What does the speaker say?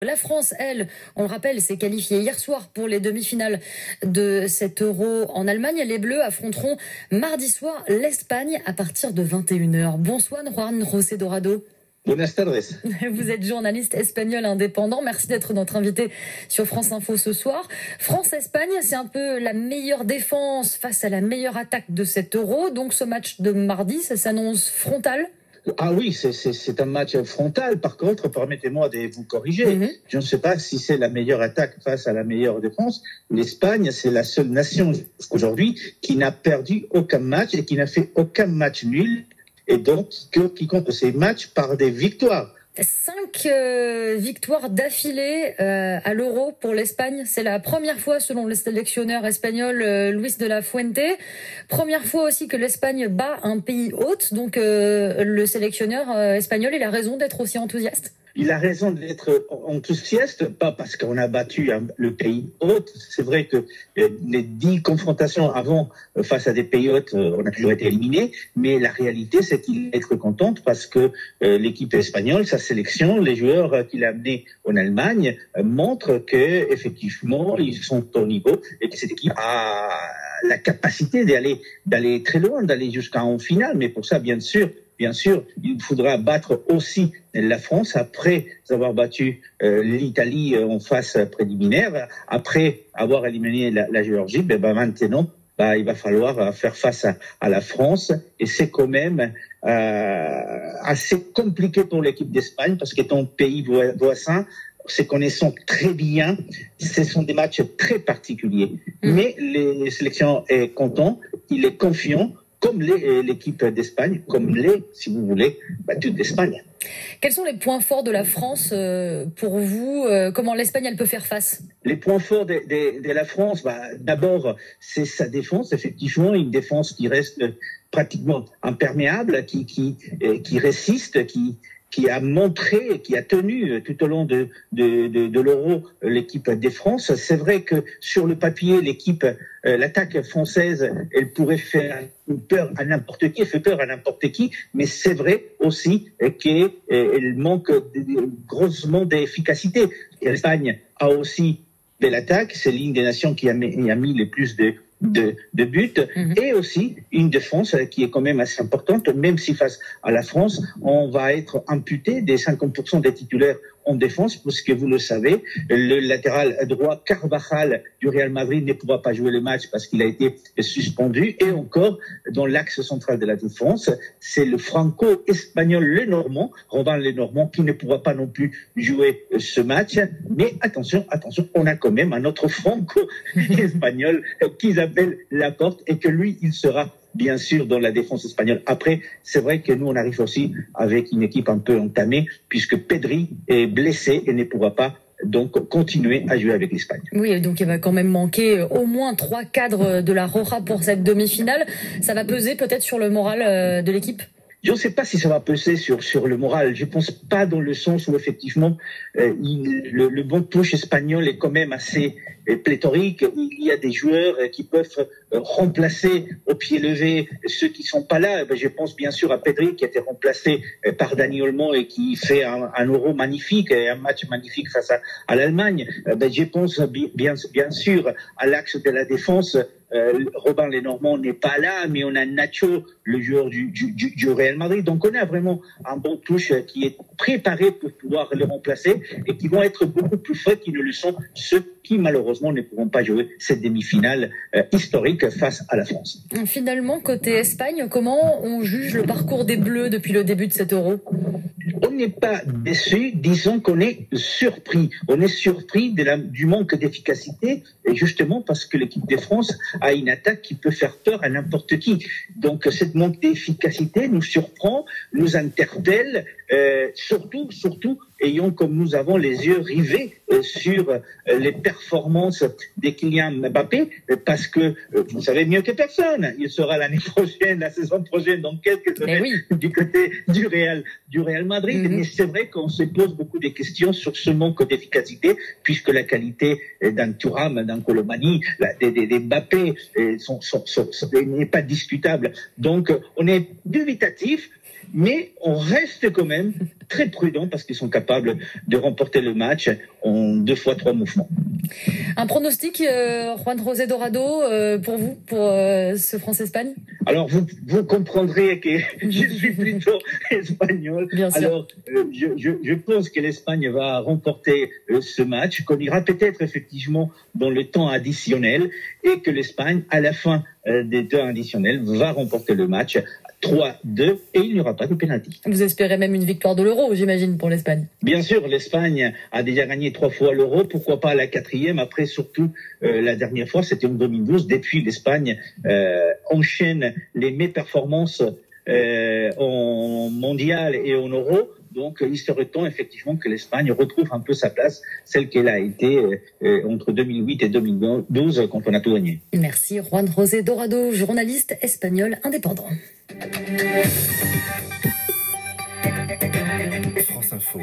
La France, elle, on le rappelle, s'est qualifiée hier soir pour les demi-finales de cet Euro en Allemagne. Les Bleus affronteront mardi soir l'Espagne à partir de 21h. Bonsoir Juan José Dorado. Buenas tardes. Vous êtes journaliste espagnol indépendant. Merci d'être notre invité sur France Info ce soir. France-Espagne, c'est un peu la meilleure défense face à la meilleure attaque de cet Euro. Donc ce match de mardi, ça s'annonce frontal. Ah oui, c'est un match frontal. Par contre, permettez-moi de vous corriger. Je ne sais pas si c'est la meilleure attaque face à la meilleure défense. L'Espagne, c'est la seule nation aujourd'hui qui n'a perdu aucun match et qui n'a fait aucun match nul. Et donc, qui compte ces matchs par des victoires. 5 victoires d'affilée à l'Euro pour l'Espagne. C'est la première fois, selon le sélectionneur espagnol Luis de la Fuente. Première fois aussi que l'Espagne bat un pays hôte. Donc le sélectionneur espagnol, il a raison d'être aussi enthousiaste. Il a raison d'être enthousiaste, pas parce qu'on a battu le pays hôte. C'est vrai que les 10 confrontations avant face à des pays hôtes, on a toujours été éliminés. Mais la réalité, c'est qu'il est content parce que l'équipe espagnole, sa sélection, les joueurs qu'il a amenés en Allemagne montrent que effectivement ils sont au niveau et que cette équipe a la capacité d'aller très loin, d'aller jusqu'en finale. Mais pour ça, bien sûr, il faudra battre aussi la France après avoir battu l'Italie en phase préliminaire, après avoir éliminé la Géorgie. Maintenant, il va falloir faire face à la France, et c'est quand même assez compliqué pour l'équipe d'Espagne parce qu'étant pays voisin, se connaissant très bien, ce sont des matchs très particuliers. Mais les sélections est content, il est confiant, comme l'équipe d'Espagne, si vous voulez, toute l'Espagne. Quels sont les points forts de la France pour vous? Comment l'Espagne, elle peut faire face? Les points forts de la France, d'abord, c'est sa défense, effectivement, une défense qui reste pratiquement imperméable, qui résiste, qui a montré, qui a tenu tout au long de l'Euro l'équipe de France. C'est vrai que sur le papier, l'attaque française, elle pourrait faire peur à n'importe qui, elle fait peur à n'importe qui, mais c'est vrai aussi qu'elle manque grossement d'efficacité. L'Espagne a aussi de l'attaque, c'est l'une des nations qui a mis le plus de buts, et aussi une défense qui est quand même assez importante, même si face à la France, on va être amputé des 50% des titulaires en défense, parce que vous le savez, le latéral droit Carvajal du Real Madrid ne pourra pas jouer le match parce qu'il a été suspendu, et encore dans l'axe central de la défense, c'est le franco-espagnol Lenormand, Robin Lenormand, qui ne pourra pas non plus jouer ce match. Mais attention, on a quand même un autre franco-espagnol qu'Isabelle Laporte, et que lui, il sera bien sûr dans la défense espagnole. Après, c'est vrai que nous, on arrive aussi avec une équipe un peu entamée, puisque Pedri est blessé et ne pourra pas donc continuer à jouer avec l'Espagne. Oui, donc il va quand même manquer au moins 3 cadres de la Roja pour cette demi-finale. Ça va peser peut-être sur le moral de l'équipe? Je ne sais pas si ça va peser sur le moral. Je pense pas, dans le sens où effectivement le banc de touche espagnol est quand même assez pléthorique. Il y a des joueurs qui peuvent remplacer au pied levé ceux qui sont pas là. Je pense bien sûr à Pedri, qui a été remplacé par Dani Olmo et qui fait un Euro magnifique, un match magnifique face à l'Allemagne. Je pense bien sûr à l'axe de la défense. Robin Lenormand n'est pas là, mais on a Nacho, le joueur du Real Madrid. Donc on a vraiment un bon touche qui est préparé pour pouvoir le remplacer, et qui vont être beaucoup plus forts qu'ils ne le sont ceux qui malheureusement ne pourront pas jouer cette demi-finale historique face à la France. Finalement, côté Espagne, comment on juge le parcours des Bleus depuis le début de cet Euro? On n'est pas déçu, disons qu'on est surpris. On est surpris du manque d'efficacité, et justement parce que l'équipe de France a une attaque qui peut faire peur à n'importe qui. Donc cette manque d'efficacité nous surprend, nous interpelle, surtout ayant comme nous avons les yeux rivés sur les performances de Kylian Mbappé, parce que vous savez mieux que personne, il sera l'année prochaine, la saison prochaine, dans quelques années, du côté du Real Madrid. Mais c'est vrai qu'on se pose beaucoup de questions sur ce manque d'efficacité, puisque la qualité d'un Thuram, d'un Colomani, des Mbappé n'est pas discutable. Donc on est dubitatif. mais on reste quand même très prudent parce qu'ils sont capables de remporter le match en 2 fois 3 mouvements. Un pronostic, Juan José Dorado, pour vous, pour ce France-Espagne? Alors, vous comprendrez que je suis plutôt espagnol. Bien sûr. Alors, je pense que l'Espagne va remporter ce match, qu'on ira peut-être effectivement dans le temps additionnel et que l'Espagne, à la fin des temps additionnels, va remporter le match 3-2 et il n'y aura pas de pénalty. Vous espérez même une victoire de l'Euro, j'imagine, pour l'Espagne. Bien sûr, l'Espagne a déjà gagné 3 fois l'Euro, pourquoi pas la 4e. Après, surtout, la dernière fois, c'était en 2012. Depuis, l'Espagne enchaîne les meilleures performances en mondial et en Euro. Donc, il serait temps effectivement que l'Espagne retrouve un peu sa place, celle qu'elle a été entre 2008 et 2012 quand on a tout gagné. Merci Juan José Dorado, journaliste espagnol indépendant. France Info.